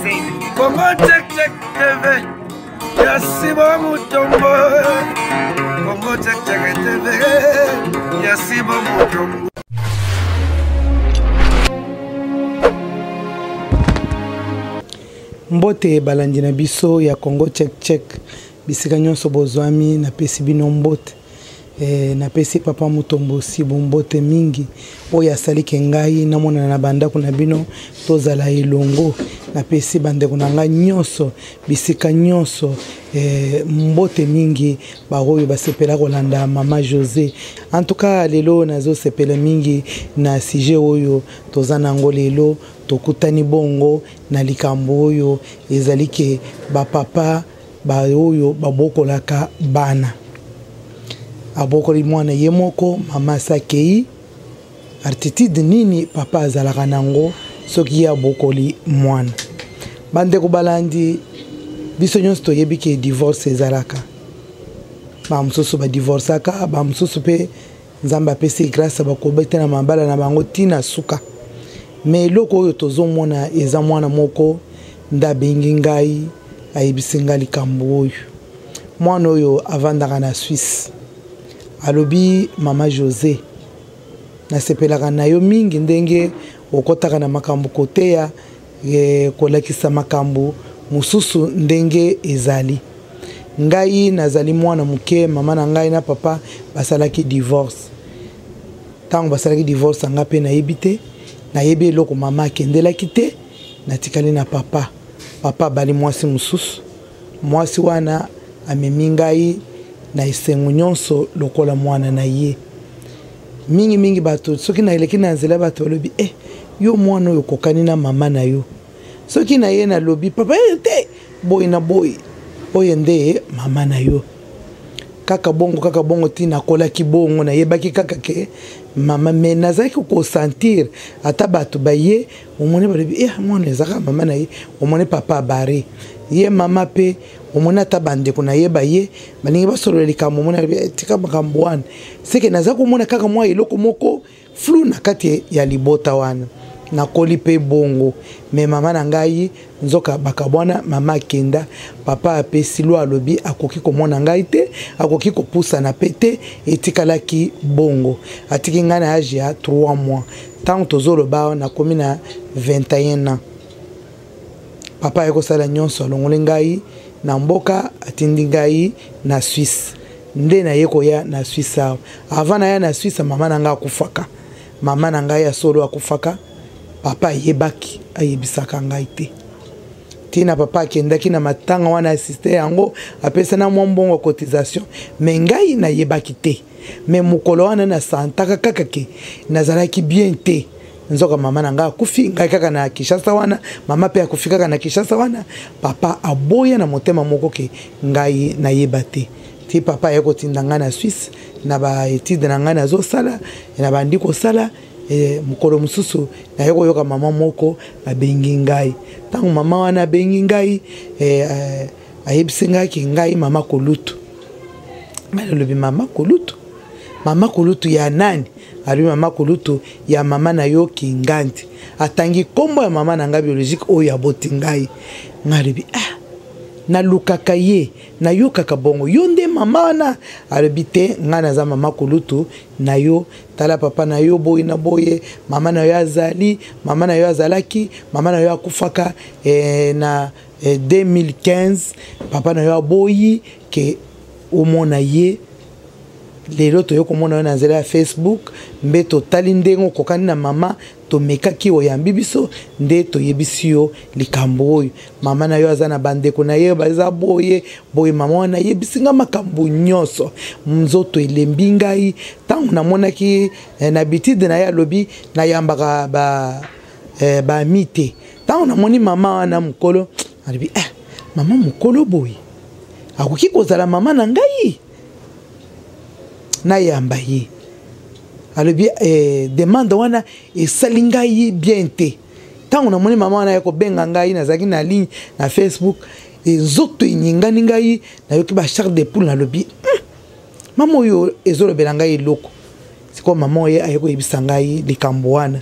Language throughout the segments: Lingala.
Congo check check TV. Yasibo Mutombo. Congo check check TV. Yasibo Mutombo. Mbote balandi na biso ya Congo check check. Bisika nyonso bozwami na pesi bino mbote. Na pesi papa Mutombo si mbote mingi. Oyo asalike ngai na mona na banda kuna bino tozala ilongo. Na pesi bande kuna ngai nyonso bisika nyonso mbote mingi ba oyo basepela kolanda mama José. En tout cas lelo nazo sepela mingi na sujet oyo tozana ngo lelo tokutani bongo na likambo oyo ezalike ba papa ba oyo babokolaka bana. Abokoli mwana yemoko mama sakei artitude nini papa azalaka nango soki ya bokoli mwana. Bande ko balandi biso nyonso toyebi ke divorce ezalaka. Ba mususu ba divorceaka, ba mususu pe nzamba apesi grâce bakobeta na mabala na bango tina suka. Mais loko oyo tozomona eza mwana moko ndabengi ngai ayebisi ngai likambo oyo. Mwana oyo avandaka na Suisse. Alobi mama José nasepelaka na yo mingi ndenge okotaka na makambo koteya kolakisa makambo mususu ndenge ezali. Ngai nazali mwana muke mama na ngai na papa basalaki divorce. Tango basalaki divorce anga pe nayebi te. Nayebi eloko mama akendelaki te natikali na papa. Papa bali mwasi mususu. Mwasi wana amemi ngai na esengo nyonso lokola mwana na ye. Mingi bato soki na eleki na nzela bato lobi yo mwana oyo kokani na mama na yo. Soki na ye na lobi papa te boy na boy oyo nde mama na yo. Kaka bongo tina kola ki bongo na yebaki kaka ke mama me nazaki ko sentir ata bato baye omone balobi mwana ezaka mama na ye omone papa bare ye mama pe omona ata bandeko na ye baye baningi basolo likambo omona tika makambo wana seke nazaki komona kaka mwa eloko moko flou na kati ya libota wana nakoli pe bongo me mama na ngai nzoka bakabwana mama kenda papa apesi lo alobi akoki komona ngai te akoki kopusa na pete etikalaki bongo atiki ngai na age ya 3 mois tant tozoloba na komi na 21 ans papa ekosala nyonso alongole ngai na mboka atindi ngai na Suisse nde na ye koya na Suisse avant na ya na Suisse mama na ngai akufaka mama na ngai ya solo akufaka papa yebaki ayebisaka ngai te tina papa akendaki na matanga wana assiste yango apesa na mbongo cotisation me ngai na yebaki te me mukolo wana na santaka kaka ke nazalaki bien te nzoka mama na ngai akufi ngai kaka na Kinshasa wana mama pe akufi kaka na Kinshasa wana papa aboya na motema moko ke ngai na yebate ti papa yako tindanga na Suisse na ba étude na ngai nazo sala na bandi ko sala mukolo mususu na yoko yoka mama moko abengi ngai tangu mama wana abengi ngai ayebisi ngai ki ngai mama Kolutu malobi mama Kolutu ya nani ali mama Kolutu ya mama na yo Kinganti atangi kombo ya mama na ngai biologique oyo aboti ngai ngalibi na lukaka ye na yo kaka bongo yo nde mama wana alobi te nga naza mama Kolutu na yo tala papa na yo boy na boye mama na yo azali mama na yo azalaki mama na yo akufaka na 2015 papa na yo aboyi ke omona ye lelo toyo komona na nzela ya Facebook mbe totali ndengo kokani na mama tomekaki oyambi biso nde toyebisi yo likambo oyo mama na yo aza na bandeko na ye baza boye mama wana yebisi nga makambo nyonso nzoto elembi ngai tango namonaki na bitide na ye alobi nayambaka ba mite tango namoni mama wana mukolo alobi mama mukolo boye akoki kozala mama na ngai na yamba ye alobi demande wana esali ngai bien te tango namoni mama wana yako benga ngai nazaki na ligne na Facebook nzoto enyingani ngai nayoki ba char de poule nalobi mama oyo ezolobela ngai eloko siko mama oyo ayeko yebisa ngai likambo wana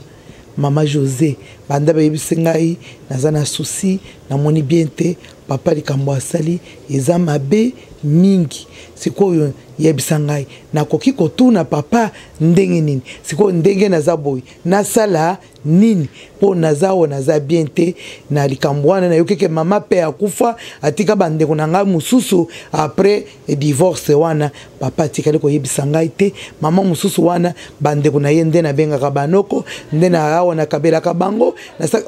Mama José banda bayebisi ngai naza na souci namoni bien te papa likambo asali eza mabe mingi sikoyo yebisa ngai nakoki kotuna papa ndenge nini sikoyo ndenge naza boy nasala nini po nazawo naza bien te na likambo wana nayokeke mama pe akufa atika bandeko na ngai mususu après divorce wana papa atikali koyebisa ngai te mama mususu wana bandeko na ye nde nabengaka banoko nde naawa nakabelaka bango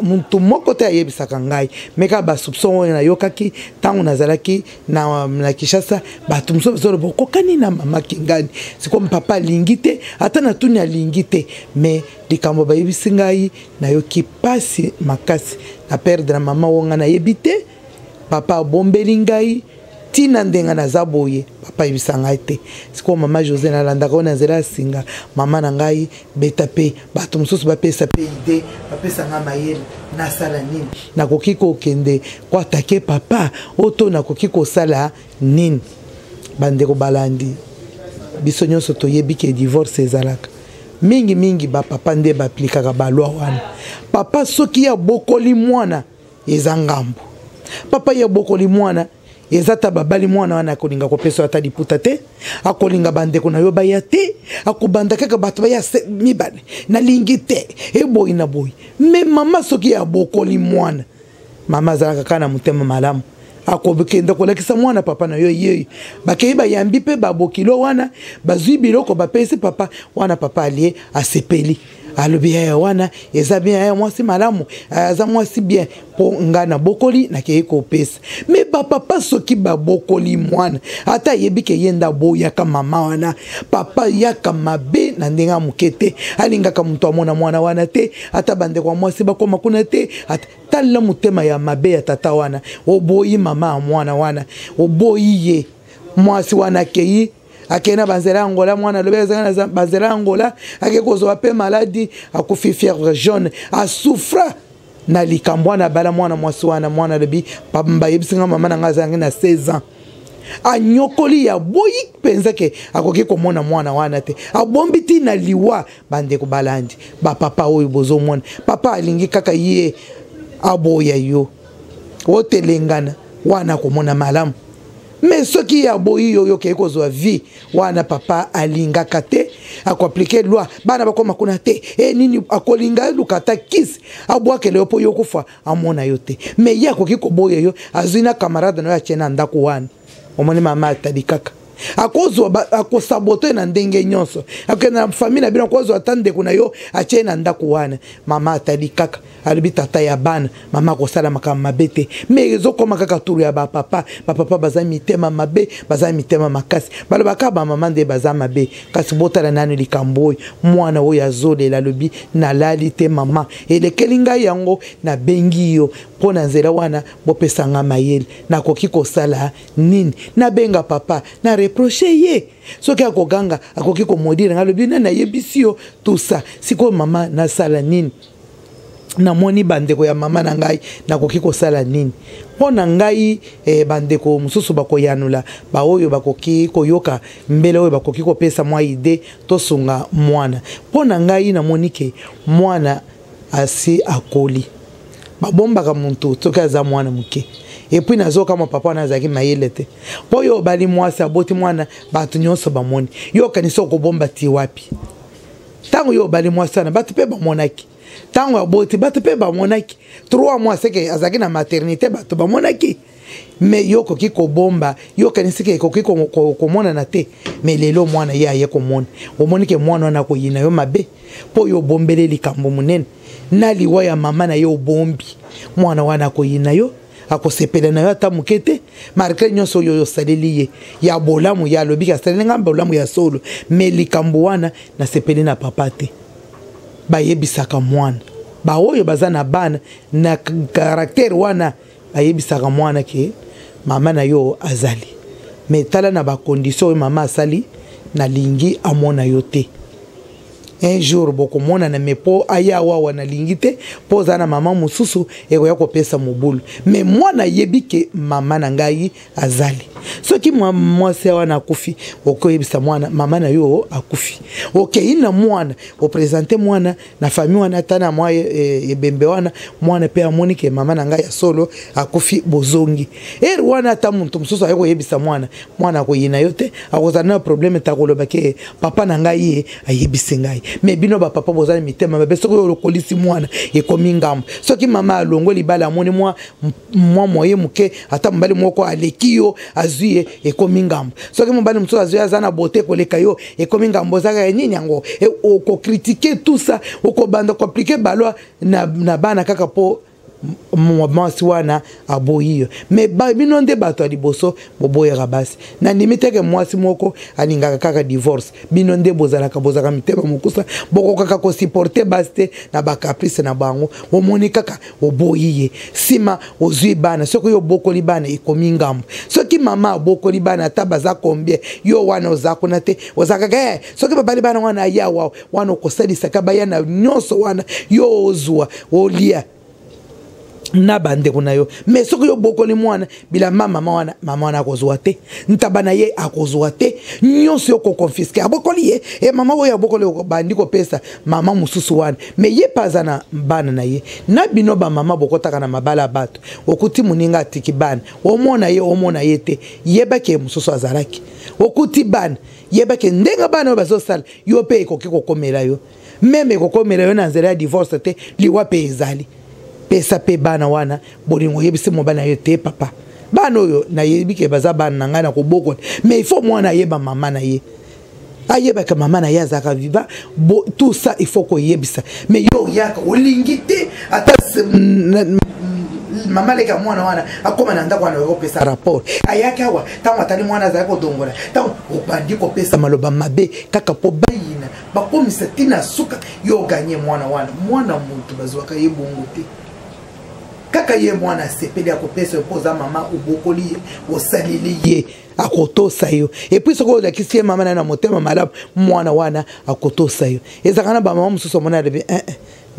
muntu moko te ayebisaka ngai meka basoupçon oyo nayokaki ntango nazalaki na Kinshasa bato mosusu bokokani na mama Kingani sikoyo papa alingi te ata natuni alingi te me likambo bayebisi ngai nayoki pasi makasi na perdre mama wonga nayebi te papa abombeli ngai tina ndenga naza boye papa yebisa ngai te sikoyo mama José nalandaka na nzela singa mama na ngai beta pe bato mosusu bapesa pe ide bapesa ngai mayele nasala nini nakoki kokende koatake papa oto nakoki kosala nini bandeko balandi biso nyonso toyebi ke divorce ezalaka mingi bapapa nde baaplikaka balwa wana papa soki ya bokoli mwana eza ngambo papa ya bokoli mwana eza ta babali mwana wana akolinga kopesa ata liputa te akolinga bandeko na yo baya te akobanda kaka bato baya mibale nalingi te eboyi na boyi me mama soki ya bokoli mwana mama azalaka kaka na motema malamu akobikenda kolakisa mwana papa na yo yeyi bakei bayambi pe babokilo wana bazwi biloko bapesi papa wana papa alie asepeli alobi ya wana eza bien ya mwasi malamu aza mwasi bien po ngana bokoli na kei kopesa me papa soki babokoli mwana ata yebike yenda boyaka mama wana papa yaka mabe na ndenga mukete alingaka muntu amona mwana wana te ata bande kwa mwasi bakoma kuna te ata tala mutema ya mabe ya tata wana oboyi mama mwana wana oboyi ye mwasi wana kei akena banzela Angola mwana lobeza na banzela Angola akekozwa pe maladi akufi fièvre jaune asufra na likambo na bala mwana mwasi wana mwana lobi pamba yebisinga mama na ngazangi na 16 ans anyokoli ya boyi penza ke akoki komona mwana wana te abombi ti na liwa bande ko balandi ba papa oyo bozo mwana papa alingi kaka ye aboya yo otelengana wana komona malamu mais soki ya boyi yo ke kozwa vie wana papa alingaka te akoaplike loi bana bakoma kuna te nini akolinga lukata kisi abwakele yo po yo kufa amona yo te mais ya koki koboya yo azina camarade no ya chena ndako wana omoni mama atadikaka akozwa akosabote na ndenge nyonso akena famille bina kozwa tande kuna yo achena ndako wana mama atadikaka alibi tata ya bana mama kosala makama mabete mais ezokoma kaka turu ya papa baza mitema mabe baza mitema makasi balobaka ba mama nde baza mabe kasi botala nani likambo mwana oyo azolela lobi na lali te mama elekeli ngai yango na bengi yo pona nzela wana bopesa nga mayele nakoki kosala nini na benga papa na reprocher ye soki akoganga akoki komodira ngalobi na yebisi yo tout ça siko mama nasala nini na moni bandeko ya mama na ngai nakoki kosala nini pona ngai bandeko mususu bakoyanula ba oyo bakoki koyoka mbele oyo bakoki kopesa mwa ide tosunga mwana pona ngai na monike mwana asi akoli babombaka muntu soki aza mwana muke epuis nazoka mo papa nazaki mayele te po yo bali mwasi aboti mwana bato nyonso bamoni yo kanisa okobomba ti wapi tango yo bali mwasi na bato pe bamonaki tango aboti bato pe bamonaki 3 mois seke azaki na maternité bato bamonaki mais yo koki kobomba yo kanisa ke koki komona na te mais lelo mwana ya ye komona omoni ke mwana na koyina yo mabe po yo bombele likambo munene na liwa ya mama na yo bombi mwana wana koyina yo akosepela na yo ata mukete marke nyonso yo saleli ye ya bolamu ya lobi ka saleli ngamba bolamu ya solo mais likambo wana na sepeli na papa te bayebisaka mwana ba oyo baza na bana na karakter wana bayebisaka mwana ke mama na yo azali mais tala na ba condition mama asali na lingi amona yo te un jour boko mona na mepo aya wa na lingite poza na mama mususu eko ya kopesa mobulu mais mwana yebike mama na ngai azali soki mwasi wana akufi okoyebisa mwana mama na yo akufi ina mwana o présenter mwana na famille wana tana mwa ebembe wana mwana pe amoni ke mama na ngai ya solo akufi bozongi wana ata muntu mususu ayeko yebisa mwana ko yina yote akozana problème takoloba ke papa na ngai ayebise ngai mais bino ba papa bozana mitema mabe soko lokolisi mwana ekomi ngambo soki mama alongo libala amoni mwa moye muke ata mbali moko alekiyo azuye ekomi ngambo soki mbali mususu azuye azana bote koleka yo ekomi ngambo zaka nini yango oko critiquer tout ça oko banda ko appliquer balwa na bana kaka po mwasi wana aboyiyo mais bino nde bato ya liboso boboyera basi na nimiteke mwasi moko alingaka kaka divorce bino nde bozalaka mitema mokusa boko kaka ko supporter basi te na bakaprice na bango omoni kaka oboyiye sima ozwi bana soki yo bokoli bana ekomi ngambo soki mama abokoli bana ata baza combien yo wana ozakuna te ozakaka soki babali bana wana aya wana okosalisaka bayana nyonso wana yo ozwa olia na bande kuna yo mais soki yo bokoli mwana bila mama wana akozwa te ntabana ye akozwa te nyonso yo ko confisquer abokoli ye mama oyo abokoli bandi ko pesa mama mususu wana mais ye pazana bana na ye na bino ba mama bokotaka na mabala bato okuti muninga atiki bana omona ye te yebake mususu azalaki okuti bana yebake ndenga bana bazosala yo pe ekoki kokomela yo meme kokomela yo na nzela ya divorce te liwa pe ezali pesa pe bana wana bolingo yebise mo bana yo te papa bana oyo na yebike baza bana na ngana ko boko mais il faut mwana yeba mama na ye ayeba ka mama na ye azaka viva tout ça il faut ko yebisa mais yo yaka olingite ata mama leka mwana wana akoma na ndako wana ko pesa rapport ayaka wa tango atali mwana za ko dongola tango obandi ko pesa maloba mabe kaka po bayina bakomisa tina suka yo ganye mwana muntu bazwaka yebongo te kaka ye mwana sepeli akopesa poza mama ubokoli osalili ye akotosa yo et puis soko la kisi mama na motema malamu mwana wana akotosa yo ezakana ba mama mususu mona rebe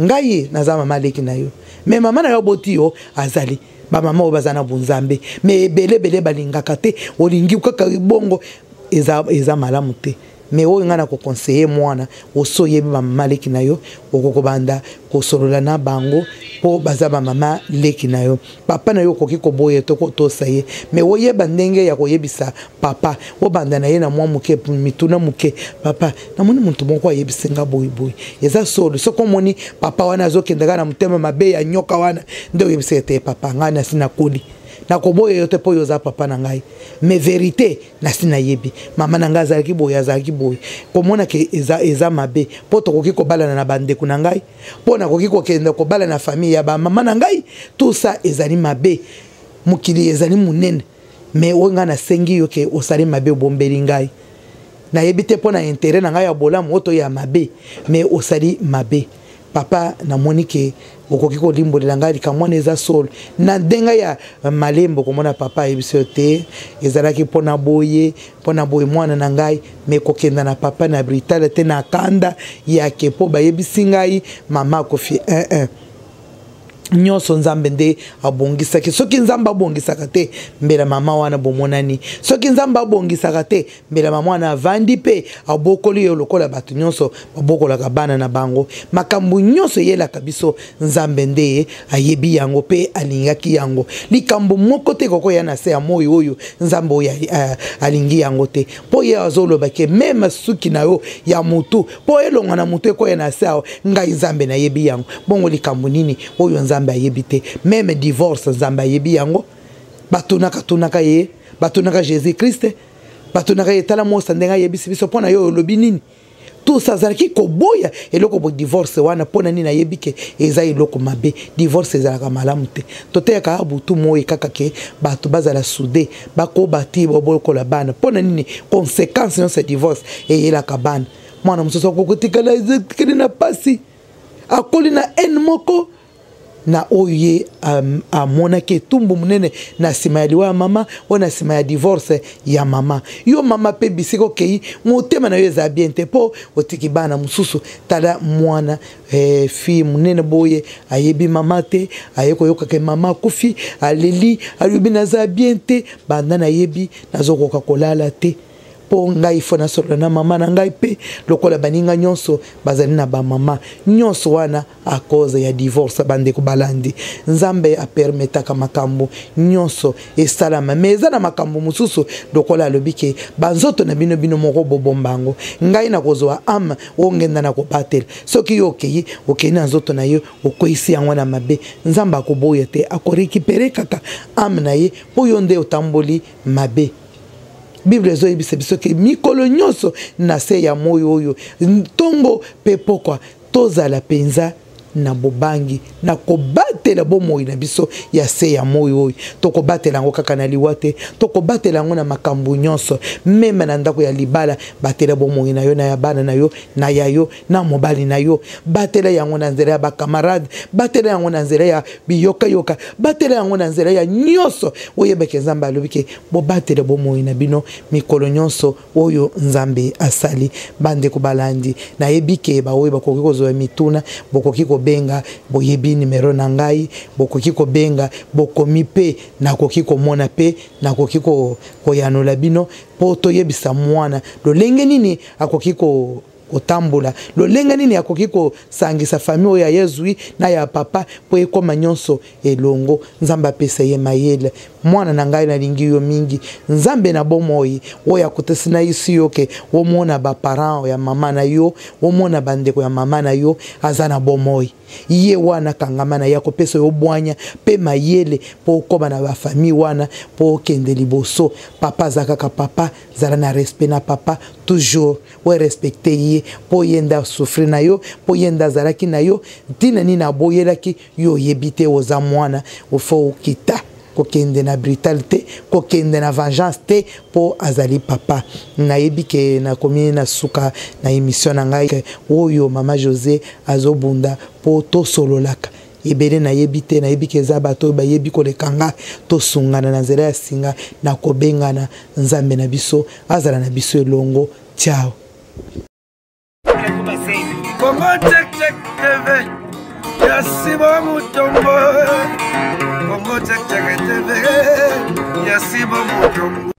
ngai naza mama leki na yo mais mama na yo boti yo azali ba mama obazana bunzambe mais bele balingaka te olingi kaka bongo eza malamu te mais oyo ngana ko conseiller mwana osoye ba mama leki na yo okokobanda kosolola na bango po baza ba mama leki na yo papa na yo koki ko boye to ko tosa ye mais oye bandenge ya koyebisa papa obanda na ye na mwa muke mituna muke papa na moni muntu moko ayebisenga boy eza solo soko moni papa wana azokendaka na mutema mabe ya nyoka wana ndio yebisete papa ngana sina kodi na koboye yote po yoza papa na ngai mais vérité na sina yebi mama na ngai azalaki boye komona ke eza mabe po tokoki kobalana na bande kuna ngai po na koki kokenda kobalana na famille ya ba mama na ngai tout ça ezali mabe mukili ezali munene mais onga na sengi yo ke osali mabe bombeli ngai na yebite po na intérêt na ngai ya bolamu oto ya mabe mais osali mabe papa na monike okoki ko limbolela ngai kamwana eza solo na ndenga ya malembo komona papa yebise te ezalaki pona boye mwana na ngai me kokenda na papa na britale te na kanda ya kepo bayebisi ngai mama kofi nyonso nzambe nde abongisaki soki nzambe abongisaka te mbela mama wana bomonani soki nzambe abongisaka te mbela mama wana avandi pe abokoli yo lokola bato nyonso babokolaka bana na bango makambo nyonso yelaka biso nzambe nde ayebi yango pe alingaki yango likambo moko te kokoya na se ya moyo oyo nzambe oyo alingi yango te po ye azoloba ke meme suki na yo ya mutu po elonga na mutu ekoya na se ngai nzambe nayebi yango bongo likambo nini oyo nzambe ayebite même divorce nzambe ayebi yango batunaka ye batunaka Jésus Christ batunaka ye tala mosa ndenga yebisi biso pona yo lobi nini tout ça zalaki koboya eloko bo divorce wana pona nini ayebike eza eloko mabe divorce ezalaka malamu te toteyaka butu moye kaka ke bato bazala soudé bako bati bobokola bana pona nini conséquence de ce divorce eyelaka bana mwana musoso kokotikala ezekeli na pasi akoli na en moko na oye amona ke tumbu munene na sima ya liwa mama o na sima ya divorce ya mama yo mama pe bisiko kei motema na yo eza bien te po otiki bana mususu tala mwana fi munene boye ayebi mama te ayeko yoka ke mama kufi aleli alubi na za bien te banda na yebi nazokoka kolala te po ngai fona solo na mama na ngai pe lokola baninga nyonso bazali na ba mama nyonso wana a cause ya divorce bande ko balandi nzambe a permetaka makambo nyonso esalama meza na makambo mususu lokola lobike banzoto na bino moko bobombango ngai na kozwa am ongenda na kobatela soki yokeyi okei na nzoto na yo okoisi yango na mabe nzamba akoboya te akorekipere kaka am na ye po yo nde otamboli mabe Bible zo yebisa biso ke mikolo nyonso na se ya moyo oyo ntongo pe pokwa tozala penza na bobangi na kobatela bomoi na biso ya se ya moyo oyo tokobatela ngo kaka na liwate tokobatela ngo na makambo nyonso meme na ndako ya libala batela bomoi na yo na ya bana na yo na yayo na mobali na yo batela yango na nzela ya ba camarade batela yango na nzela ya biyoka yoka batela yango na nzela ya nyonso oyebeke nzambe alobike bo batela bomoi na bino mikolo nyonso oyo nzambe asali bande ko balandi na yebike ba oyo bakoki kozwa mituna bokoki ko benga boyebi numero na ngai bokoki ko benga bokomi pe nakoki ko mona pe nakoki ko yanola bino po toyebisa mwana lolenge nini akoki ko kotambola lolenge nini akoki ko sangisa famille ya Yezui na ya papa po ekoma nyonso elongo nzamba pesa ye mayele mwana na ngai na lingi yo mingi nzambe na bomoi oya kutesina isi yoke omona ba parents ya mama na yo omona bandeko ya mama na yo azana bomoi ye wana kangama na yako pesa yo bwanya pe mayele po koma na ba famille wana po kende liboso papa zakaka papa zala na respect na papa toujours we respecter ye po yenda souffrir na yo po yenda zalaki na yo tina ni na boyelaki yo yebite oza mwana ofo kita kokende na brutalité kokende na vengeance te po azali papa na yebike na komi na suka na émission na ngai oyo mama José azobunda po to sololaka ebele na yebite na yebike za bato ba yebi ko lekanga to sungana na nzela ya singa na kobengana nzambe na biso azala na biso elongo ciao Congo check check TV Yasibo Mutombo Congo check check TV Yasibo Mutombo